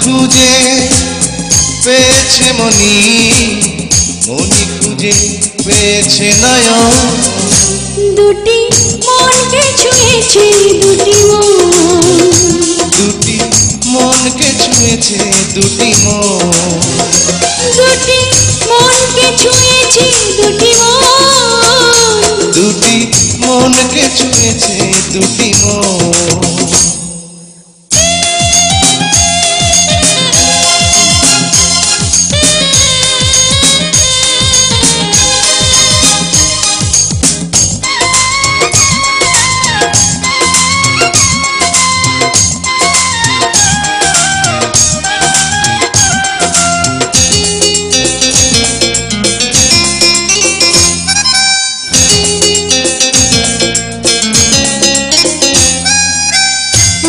খুঁজে পেয়েছে মনি, মনি খুঁজে পেয়েছে নয়ন। দুটি মনকে ছুঁয়েছে দুটি মন, দুটি মনকে ছুঁয়েছে দুটি মন। দুটি মনকে ছুঁয়েছে দুটি মন, দুটি মনকে ছুঁয়েছে দুটি মন।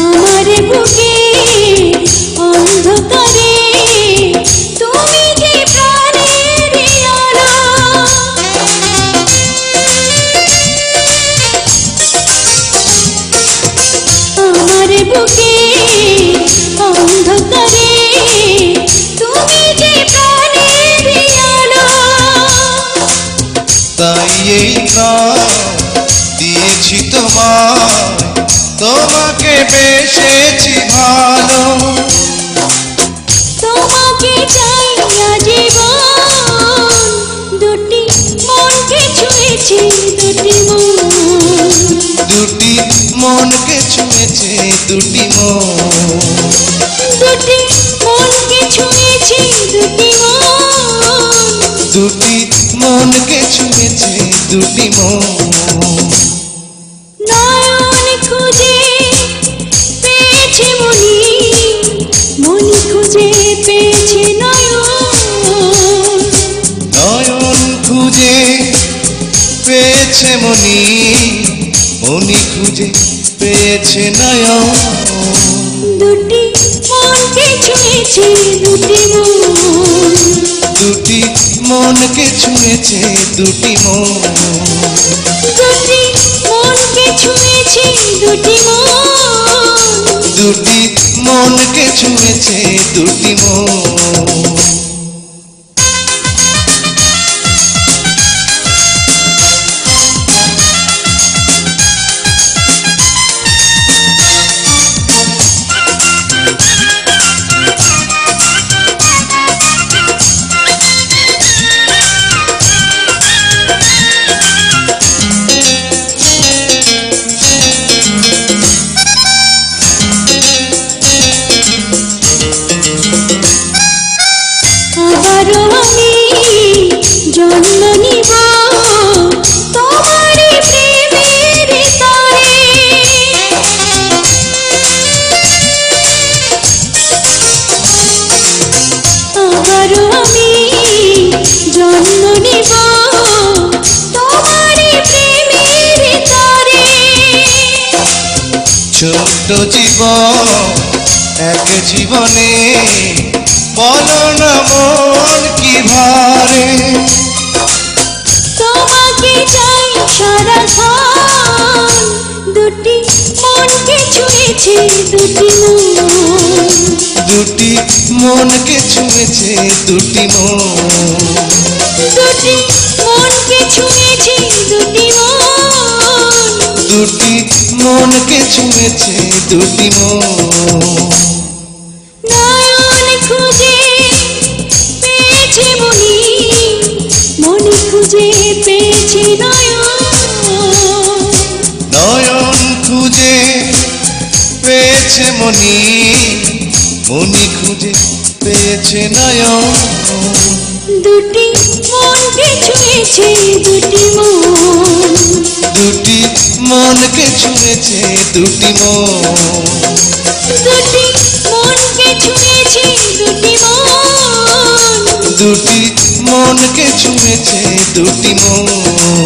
আমার বুকে অন্ধকারে তুমি যে প্রাণের আলো। আমার বুকে অন্ধকারে তুমি যে প্রাণের আলো। তাই এই প্রাণ দিয়েছি তোমায়, তোমাকে বেসেছি ভালো। তোমাকে চাই আজীবন, দুটি মনকে ছুঁয়েছে দুটি মন, দুটি মনকে ছুঁয়েছে দুটি মন। দুটি মনকে ছুঁয়েছে দুটি মন, দুটি মনকে ছুঁয়েছে দুটি মন। নয়ন খুঁজে পেয়েছে মনি, মনি খুঁজে পেয়েছে নয়ন। নয়ন খুঁজে পেয়েছে মনি, মনি খুঁজে পেয়েছে নয়ন। দুটি মনকে ছুঁয়েছে দুটি মন, দুটি মনকে ছুঁয়েছে দুটি মন। দুটি মনকে ছুঁয়েছে দুটি মন, দুটি মনকে ছুঁয়েছে দুটি মন। আবারও আমি জন্ম নিব তোমার প্রেমের তরে। আবারও আমি জন্ম নিব তোমার প্রেমের তরে। ছোট্ট জীবন এক জীবনে, বলো না মন কি ভারে। তোমাকে চাই সারাক্ষণ, দুটি মনকে ছুঁয়েছে দুটি মন, দুটি মনকে ছুঁয়েছে দুটি মন। দুটি মনকে ছুঁয়েছে দুটি মন, দুটি মনকে ছুঁয়েছে দুটি মন। নয়ন খুঁজে পেয়েছে মনি, মনি খুঁজে পেয়েছে নয়ন। নয়ন খুঁজে পেয়েছে মনি, মনি খুঁজে পেয়েছে নয়ন। দুটি মনকে ছুঁয়েছে দুটি মন, দুটি মনকে ছুঁয়েছে দুটি মন। দুটি মনকে ছুঁয়েছে দুটি মন, দুটি মনকে ছুঁয়েছে দুটি মন।